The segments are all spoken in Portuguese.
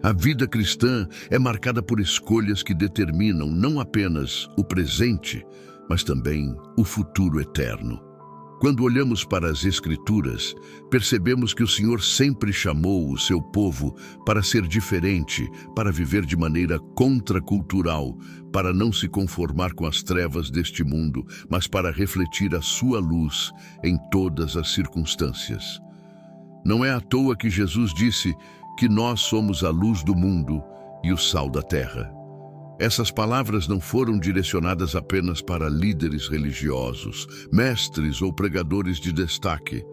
A vida cristã é marcada por escolhas que determinam não apenas o presente, mas também o futuro eterno. Quando olhamos para as Escrituras, percebemos que o Senhor sempre chamou o seu povo para ser diferente, para viver de maneira contracultural, para não se conformar com as trevas deste mundo, mas para refletir a sua luz em todas as circunstâncias. Não é à toa que Jesus disse que nós somos a luz do mundo e o sal da terra. Essas palavras não foram direcionadas apenas para líderes religiosos, mestres ou pregadores de destaque,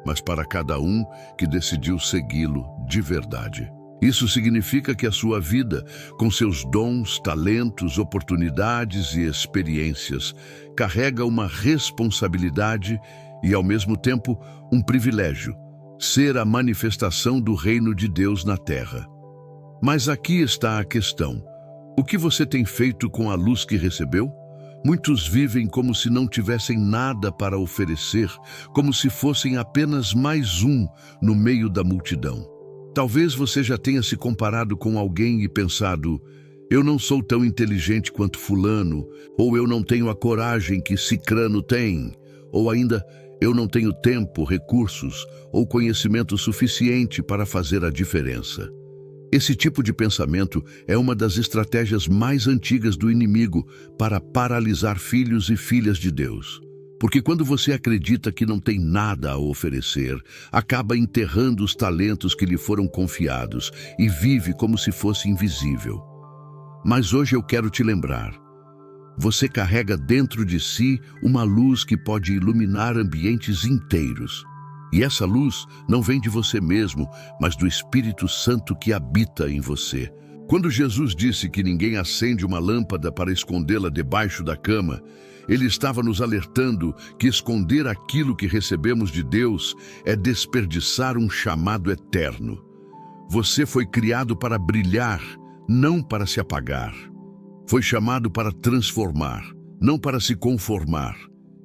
mas para cada um que decidiu segui-lo de verdade. Isso significa que a sua vida, com seus dons, talentos, oportunidades e experiências, carrega uma responsabilidade e, ao mesmo tempo, um privilégio: ser a manifestação do reino de Deus na terra. Mas aqui está a questão. O que você tem feito com a luz que recebeu? Muitos vivem como se não tivessem nada para oferecer, como se fossem apenas mais um no meio da multidão. Talvez você já tenha se comparado com alguém e pensado: eu não sou tão inteligente quanto fulano, ou eu não tenho a coragem que cicrano tem, ou ainda, eu não tenho tempo, recursos ou conhecimento suficiente para fazer a diferença. Esse tipo de pensamento é uma das estratégias mais antigas do inimigo para paralisar filhos e filhas de Deus. Porque quando você acredita que não tem nada a oferecer, acaba enterrando os talentos que lhe foram confiados e vive como se fosse invisível. Mas hoje eu quero te lembrar: você carrega dentro de si uma luz que pode iluminar ambientes inteiros. E essa luz não vem de você mesmo, mas do Espírito Santo que habita em você. Quando Jesus disse que ninguém acende uma lâmpada para escondê-la debaixo da cama, ele estava nos alertando que esconder aquilo que recebemos de Deus é desperdiçar um chamado eterno. Você foi criado para brilhar, não para se apagar. Foi chamado para transformar, não para se conformar.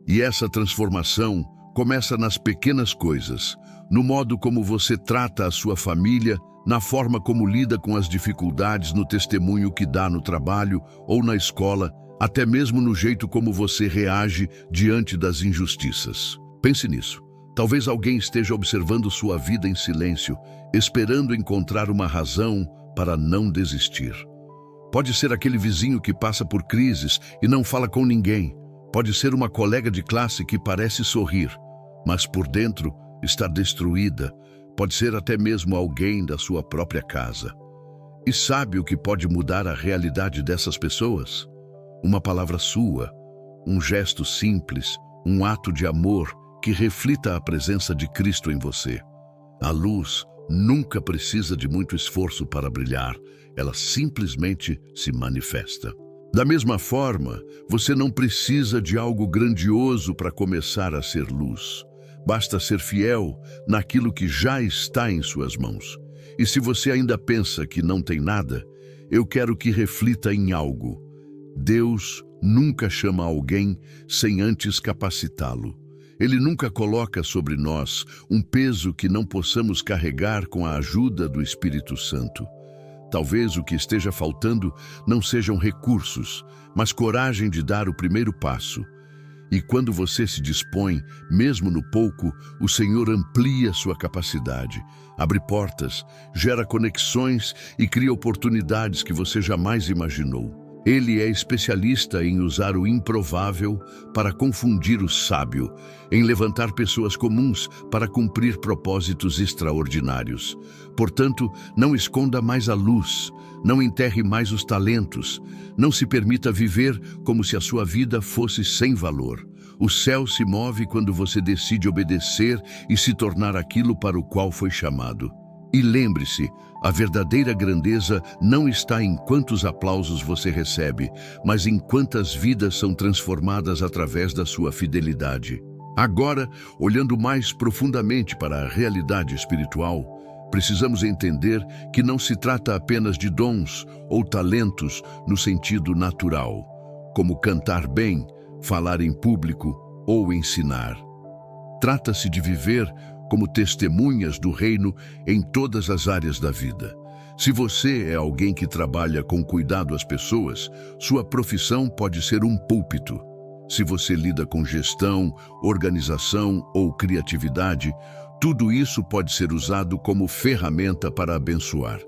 E essa transformação começa nas pequenas coisas, no modo como você trata a sua família, na forma como lida com as dificuldades, no testemunho que dá no trabalho ou na escola, até mesmo no jeito como você reage diante das injustiças. Pense nisso. Talvez alguém esteja observando sua vida em silêncio, esperando encontrar uma razão para não desistir. Pode ser aquele vizinho que passa por crises e não fala com ninguém. Pode ser uma colega de classe que parece sorrir, mas por dentro está destruída. Pode ser até mesmo alguém da sua própria casa. E sabe o que pode mudar a realidade dessas pessoas? Uma palavra sua, um gesto simples, um ato de amor que reflita a presença de Cristo em você. A luz nunca precisa de muito esforço para brilhar, ela simplesmente se manifesta. Da mesma forma, você não precisa de algo grandioso para começar a ser luz. Basta ser fiel naquilo que já está em suas mãos. E se você ainda pensa que não tem nada, eu quero que reflita em algo. Deus nunca chama alguém sem antes capacitá-lo. Ele nunca coloca sobre nós um peso que não possamos carregar com a ajuda do Espírito Santo. Talvez o que esteja faltando não sejam recursos, mas coragem de dar o primeiro passo. E quando você se dispõe, mesmo no pouco, o Senhor amplia sua capacidade, abre portas, gera conexões e cria oportunidades que você jamais imaginou. Ele é especialista em usar o improvável para confundir o sábio, em levantar pessoas comuns para cumprir propósitos extraordinários. Portanto, não esconda mais a luz, não enterre mais os talentos, não se permita viver como se a sua vida fosse sem valor. O céu se move quando você decide obedecer e se tornar aquilo para o qual foi chamado. E lembre-se, a verdadeira grandeza não está em quantos aplausos você recebe, mas em quantas vidas são transformadas através da sua fidelidade. Agora, olhando mais profundamente para a realidade espiritual, precisamos entender que não se trata apenas de dons ou talentos no sentido natural, como cantar bem, falar em público ou ensinar. Trata-se de viver como testemunhas do reino em todas as áreas da vida. Se você é alguém que trabalha com cuidado às pessoas, sua profissão pode ser um púlpito. Se você lida com gestão, organização ou criatividade, tudo isso pode ser usado como ferramenta para abençoar.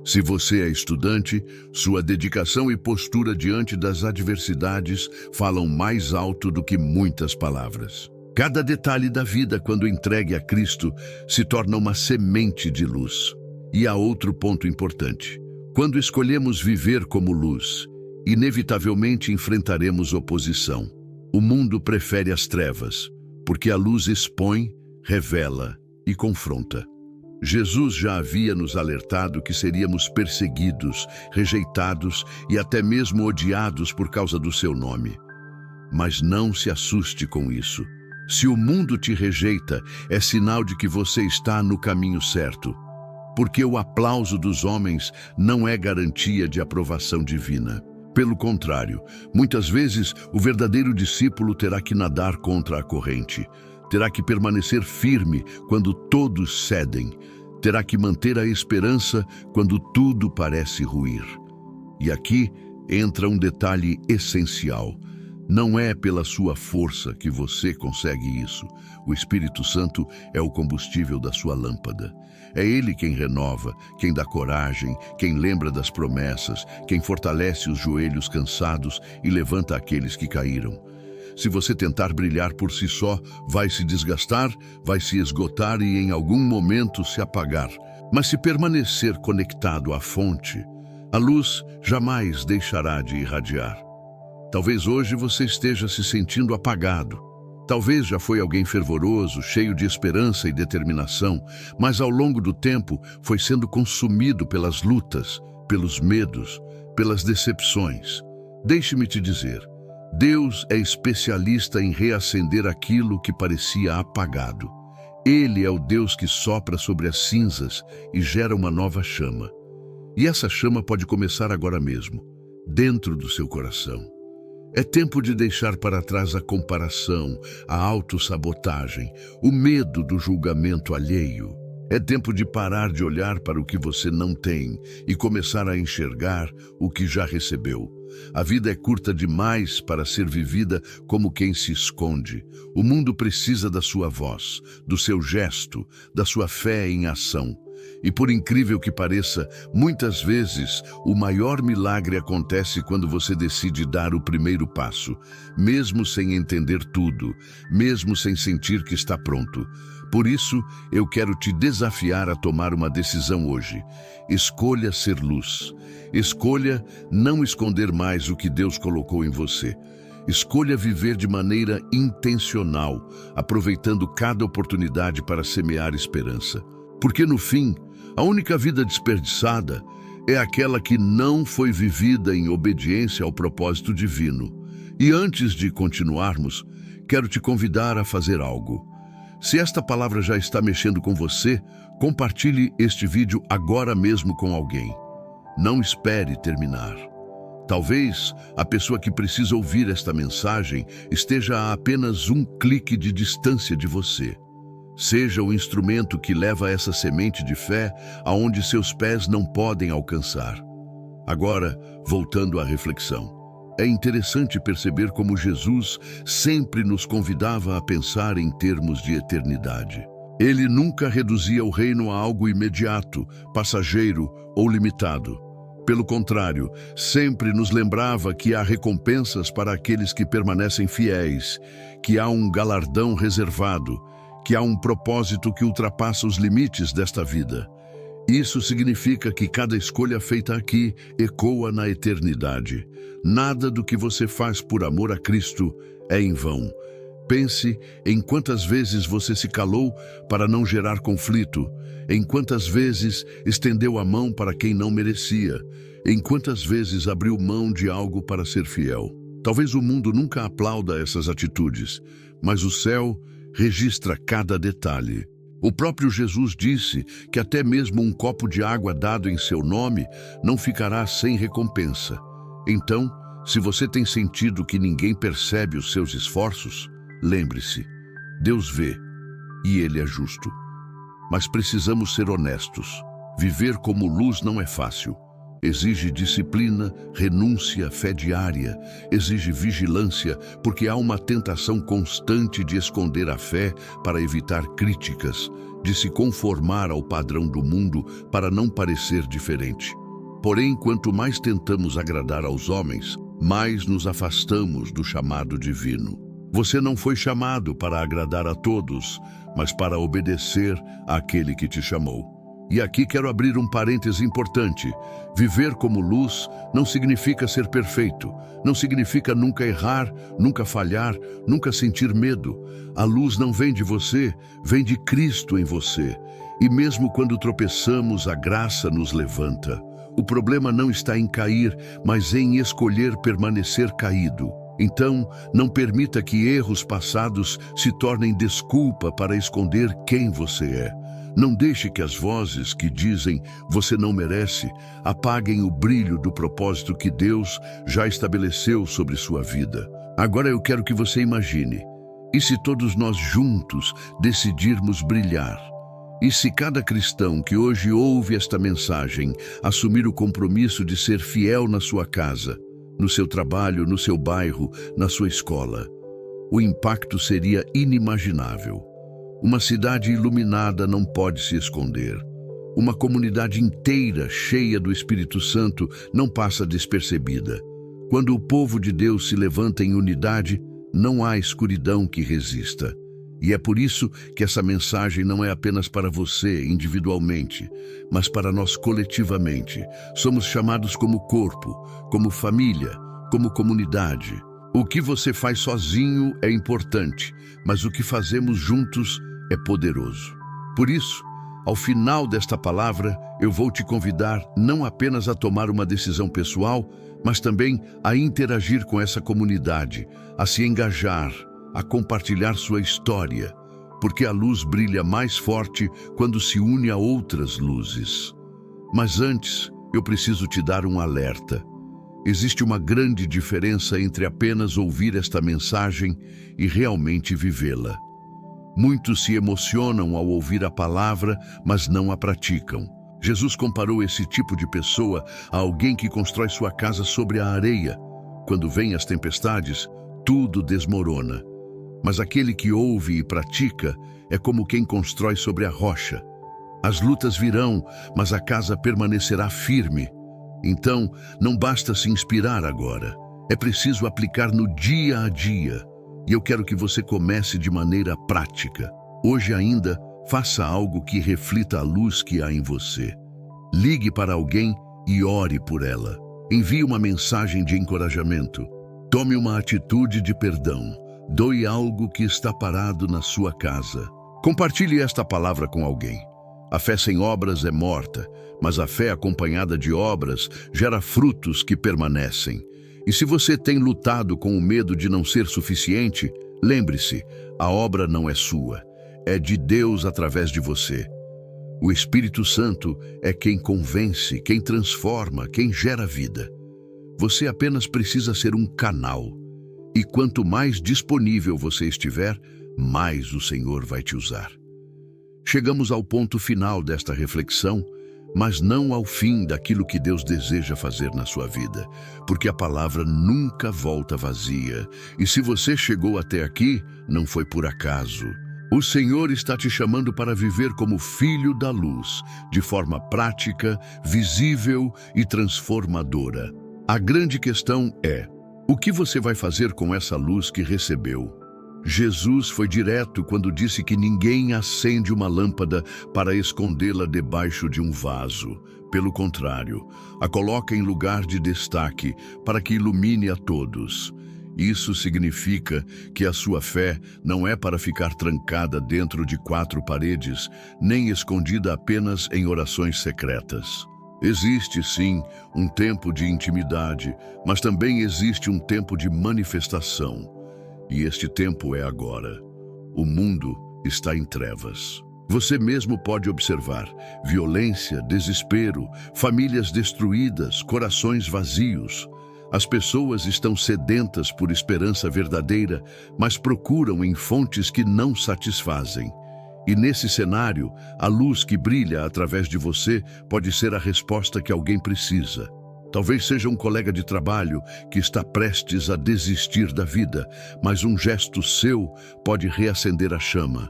Se você é estudante, sua dedicação e postura diante das adversidades falam mais alto do que muitas palavras. Cada detalhe da vida, quando entregue a Cristo, se torna uma semente de luz. E há outro ponto importante. Quando escolhemos viver como luz, inevitavelmente enfrentaremos oposição. O mundo prefere as trevas, porque a luz expõe, revela e confronta. Jesus já havia nos alertado que seríamos perseguidos, rejeitados e até mesmo odiados por causa do seu nome. Mas não se assuste com isso. Se o mundo te rejeita, é sinal de que você está no caminho certo, porque o aplauso dos homens não é garantia de aprovação divina. Pelo contrário, muitas vezes o verdadeiro discípulo terá que nadar contra a corrente, terá que permanecer firme quando todos cedem, terá que manter a esperança quando tudo parece ruir. E aqui entra um detalhe essencial. Não é pela sua força que você consegue isso. O Espírito Santo é o combustível da sua lâmpada. É Ele quem renova, quem dá coragem, quem lembra das promessas, quem fortalece os joelhos cansados e levanta aqueles que caíram. Se você tentar brilhar por si só, vai se desgastar, vai se esgotar e em algum momento se apagar. Mas se permanecer conectado à fonte, a luz jamais deixará de irradiar. Talvez hoje você esteja se sentindo apagado. Talvez já foi alguém fervoroso, cheio de esperança e determinação, mas ao longo do tempo foi sendo consumido pelas lutas, pelos medos, pelas decepções. Deixe-me te dizer, Deus é especialista em reacender aquilo que parecia apagado. Ele é o Deus que sopra sobre as cinzas e gera uma nova chama. E essa chama pode começar agora mesmo, dentro do seu coração. É tempo de deixar para trás a comparação, a autossabotagem, o medo do julgamento alheio. É tempo de parar de olhar para o que você não tem e começar a enxergar o que já recebeu. A vida é curta demais para ser vivida como quem se esconde. O mundo precisa da sua voz, do seu gesto, da sua fé em ação. E por incrível que pareça, muitas vezes o maior milagre acontece quando você decide dar o primeiro passo, mesmo sem entender tudo, mesmo sem sentir que está pronto. Por isso, eu quero te desafiar a tomar uma decisão hoje. Escolha ser luz. Escolha não esconder mais o que Deus colocou em você. Escolha viver de maneira intencional, aproveitando cada oportunidade para semear esperança. Porque no fim, a única vida desperdiçada é aquela que não foi vivida em obediência ao propósito divino. E antes de continuarmos, quero te convidar a fazer algo. Se esta palavra já está mexendo com você, compartilhe este vídeo agora mesmo com alguém. Não espere terminar. Talvez a pessoa que precisa ouvir esta mensagem esteja a apenas um clique de distância de você. Seja o instrumento que leva essa semente de fé aonde seus pés não podem alcançar. Agora, voltando à reflexão. É interessante perceber como Jesus sempre nos convidava a pensar em termos de eternidade. Ele nunca reduzia o reino a algo imediato, passageiro ou limitado. Pelo contrário, sempre nos lembrava que há recompensas para aqueles que permanecem fiéis, que há um galardão reservado, que há um propósito que ultrapassa os limites desta vida. Isso significa que cada escolha feita aqui ecoa na eternidade. Nada do que você faz por amor a Cristo é em vão. Pense em quantas vezes você se calou para não gerar conflito, em quantas vezes estendeu a mão para quem não merecia, em quantas vezes abriu mão de algo para ser fiel. Talvez o mundo nunca aplauda essas atitudes, mas o céu registra cada detalhe. O próprio Jesus disse que até mesmo um copo de água dado em seu nome não ficará sem recompensa. Então, se você tem sentido que ninguém percebe os seus esforços, lembre-se, Deus vê e Ele é justo. Mas precisamos ser honestos. Viver como luz não é fácil. Exige disciplina, renúncia, fé diária. Exige vigilância, porque há uma tentação constante de esconder a fé para evitar críticas, de se conformar ao padrão do mundo para não parecer diferente. Porém, quanto mais tentamos agradar aos homens, mais nos afastamos do chamado divino. Você não foi chamado para agradar a todos, mas para obedecer àquele que te chamou. E aqui quero abrir um parêntese importante. Viver como luz não significa ser perfeito, não significa nunca errar, nunca falhar, nunca sentir medo. A luz não vem de você, vem de Cristo em você. E mesmo quando tropeçamos, a graça nos levanta. O problema não está em cair, mas em escolher permanecer caído. Então, não permita que erros passados se tornem desculpa para esconder quem você é. Não deixe que as vozes que dizem "você não merece" apaguem o brilho do propósito que Deus já estabeleceu sobre sua vida. Agora eu quero que você imagine, e se todos nós juntos decidirmos brilhar? E se cada cristão que hoje ouve esta mensagem assumir o compromisso de ser fiel na sua casa, no seu trabalho, no seu bairro, na sua escola? O impacto seria inimaginável. Uma cidade iluminada não pode se esconder. Uma comunidade inteira cheia do Espírito Santo não passa despercebida. Quando o povo de Deus se levanta em unidade, não há escuridão que resista. E é por isso que essa mensagem não é apenas para você individualmente, mas para nós coletivamente. Somos chamados como corpo, como família, como comunidade. O que você faz sozinho é importante, mas o que fazemos juntos é poderoso. Por isso, ao final desta palavra, eu vou te convidar não apenas a tomar uma decisão pessoal, mas também a interagir com essa comunidade, a se engajar, a compartilhar sua história, porque a luz brilha mais forte quando se une a outras luzes. Mas antes, eu preciso te dar um alerta. Existe uma grande diferença entre apenas ouvir esta mensagem e realmente vivê-la. Muitos se emocionam ao ouvir a palavra, mas não a praticam. Jesus comparou esse tipo de pessoa a alguém que constrói sua casa sobre a areia. Quando vêm as tempestades, tudo desmorona. Mas aquele que ouve e pratica é como quem constrói sobre a rocha. As lutas virão, mas a casa permanecerá firme. Então, não basta se inspirar agora. É preciso aplicar no dia a dia. E eu quero que você comece de maneira prática. Hoje ainda, faça algo que reflita a luz que há em você. Ligue para alguém e ore por ela. Envie uma mensagem de encorajamento. Tome uma atitude de perdão. Doe algo que está parado na sua casa. Compartilhe esta palavra com alguém. A fé sem obras é morta, mas a fé acompanhada de obras gera frutos que permanecem. E se você tem lutado com o medo de não ser suficiente, lembre-se, a obra não é sua, é de Deus através de você. O Espírito Santo é quem convence, quem transforma, quem gera vida. Você apenas precisa ser um canal. E quanto mais disponível você estiver, mais o Senhor vai te usar. Chegamos ao ponto final desta reflexão, mas não ao fim daquilo que Deus deseja fazer na sua vida, porque a palavra nunca volta vazia. E se você chegou até aqui, não foi por acaso. O Senhor está te chamando para viver como filho da luz, de forma prática, visível e transformadora. A grande questão é: o que você vai fazer com essa luz que recebeu? Jesus foi direto quando disse que ninguém acende uma lâmpada para escondê-la debaixo de um vaso. Pelo contrário, a coloca em lugar de destaque para que ilumine a todos. Isso significa que a sua fé não é para ficar trancada dentro de 4 paredes, nem escondida apenas em orações secretas. Existe, sim, um tempo de intimidade, mas também existe um tempo de manifestação. E este tempo é agora. O mundo está em trevas. Você mesmo pode observar violência, desespero, famílias destruídas, corações vazios. As pessoas estão sedentas por esperança verdadeira, mas procuram em fontes que não satisfazem. E nesse cenário, a luz que brilha através de você pode ser a resposta que alguém precisa. Talvez seja um colega de trabalho que está prestes a desistir da vida, mas um gesto seu pode reacender a chama.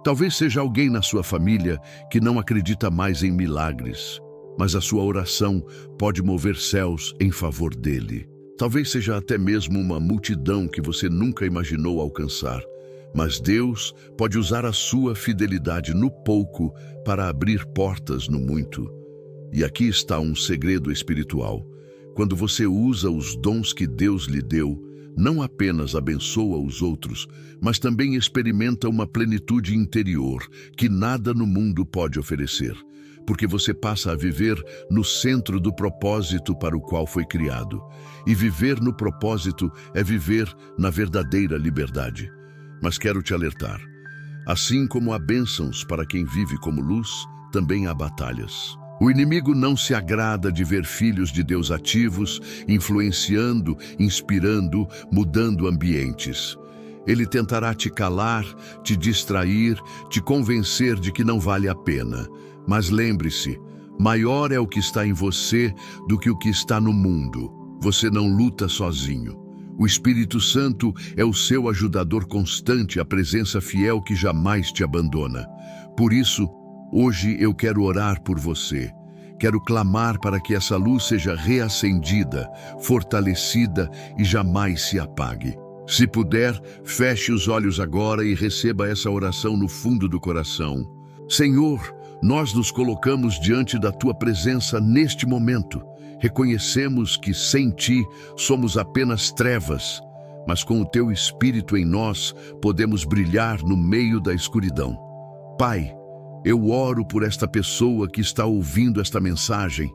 Talvez seja alguém na sua família que não acredita mais em milagres, mas a sua oração pode mover céus em favor dele. Talvez seja até mesmo uma multidão que você nunca imaginou alcançar, mas Deus pode usar a sua fidelidade no pouco para abrir portas no muito. E aqui está um segredo espiritual. Quando você usa os dons que Deus lhe deu, não apenas abençoa os outros, mas também experimenta uma plenitude interior que nada no mundo pode oferecer, porque você passa a viver no centro do propósito para o qual foi criado. E viver no propósito é viver na verdadeira liberdade. Mas quero te alertar, assim como há bênçãos para quem vive como luz, também há batalhas. O inimigo não se agrada de ver filhos de Deus ativos, influenciando, inspirando, mudando ambientes. Ele tentará te calar, te distrair, te convencer de que não vale a pena. Mas lembre-se, maior é o que está em você do que o que está no mundo. Você não luta sozinho. O Espírito Santo é o seu ajudador constante, a presença fiel que jamais te abandona. Por isso, hoje eu quero orar por você. Quero clamar para que essa luz seja reacendida, fortalecida e jamais se apague. Se puder, feche os olhos agora e receba essa oração no fundo do coração. Senhor, nós nos colocamos diante da Tua presença neste momento. Reconhecemos que sem Ti somos apenas trevas, mas com o Teu Espírito em nós podemos brilhar no meio da escuridão. Pai, eu oro por esta pessoa que está ouvindo esta mensagem,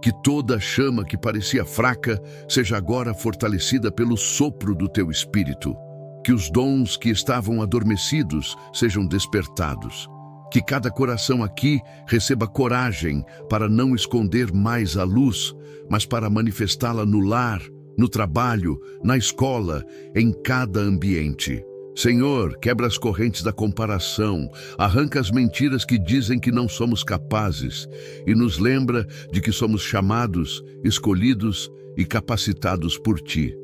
que toda chama que parecia fraca seja agora fortalecida pelo sopro do Teu Espírito, que os dons que estavam adormecidos sejam despertados, que cada coração aqui receba coragem para não esconder mais a luz, mas para manifestá-la no lar, no trabalho, na escola, em cada ambiente. Senhor, quebra as correntes da comparação, arranca as mentiras que dizem que não somos capazes e nos lembra de que somos chamados, escolhidos e capacitados por Ti.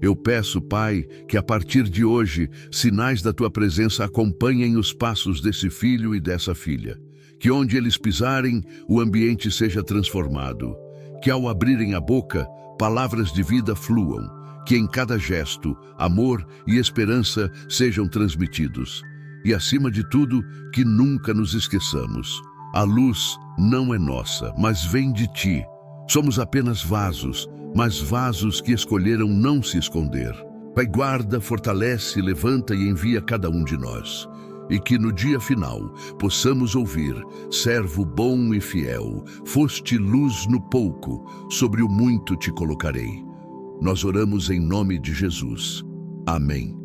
Eu peço, Pai, que a partir de hoje, sinais da Tua presença acompanhem os passos desse filho e dessa filha. Que onde eles pisarem, o ambiente seja transformado. Que ao abrirem a boca, palavras de vida fluam. Que em cada gesto, amor e esperança sejam transmitidos. E acima de tudo, que nunca nos esqueçamos. A luz não é nossa, mas vem de Ti. Somos apenas vasos, mas vasos que escolheram não se esconder. Pai, guarda, fortalece, levanta e envia cada um de nós. E que no dia final possamos ouvir: servo bom e fiel, foste luz no pouco, sobre o muito te colocarei. Nós oramos em nome de Jesus. Amém.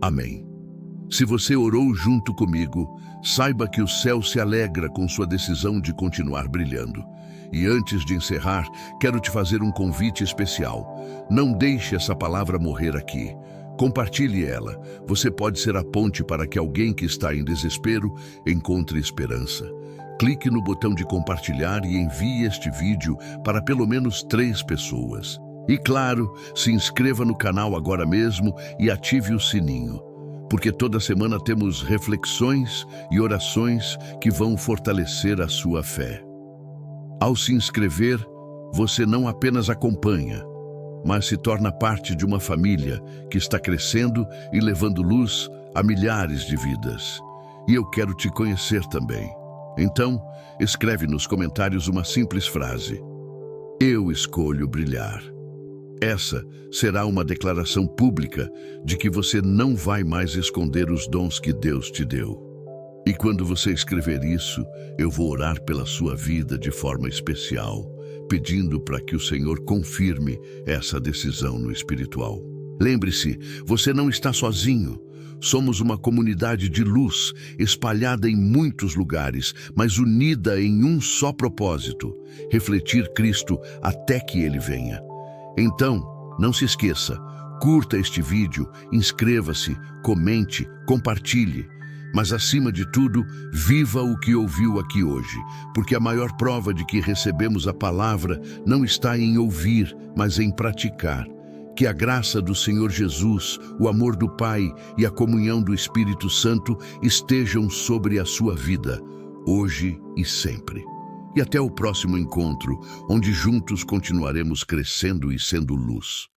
Amém. Se você orou junto comigo, saiba que o céu se alegra com sua decisão de continuar brilhando. E antes de encerrar, quero te fazer um convite especial. Não deixe essa palavra morrer aqui. Compartilhe ela. Você pode ser a ponte para que alguém que está em desespero encontre esperança. Clique no botão de compartilhar e envie este vídeo para pelo menos 3 pessoas. E claro, se inscreva no canal agora mesmo e ative o sininho, porque toda semana temos reflexões e orações que vão fortalecer a sua fé. Ao se inscrever, você não apenas acompanha, mas se torna parte de uma família que está crescendo e levando luz a milhares de vidas. E eu quero te conhecer também. Então, escreve nos comentários uma simples frase: eu escolho brilhar. Essa será uma declaração pública de que você não vai mais esconder os dons que Deus te deu. E quando você escrever isso, eu vou orar pela sua vida de forma especial, pedindo para que o Senhor confirme essa decisão no espiritual. Lembre-se, você não está sozinho. Somos uma comunidade de luz, espalhada em muitos lugares, mas unida em um só propósito: refletir Cristo até que Ele venha. Então, não se esqueça, curta este vídeo, inscreva-se, comente, compartilhe. Mas, acima de tudo, viva o que ouviu aqui hoje, porque a maior prova de que recebemos a palavra não está em ouvir, mas em praticar. Que a graça do Senhor Jesus, o amor do Pai e a comunhão do Espírito Santo estejam sobre a sua vida, hoje e sempre. E até o próximo encontro, onde juntos continuaremos crescendo e sendo luz.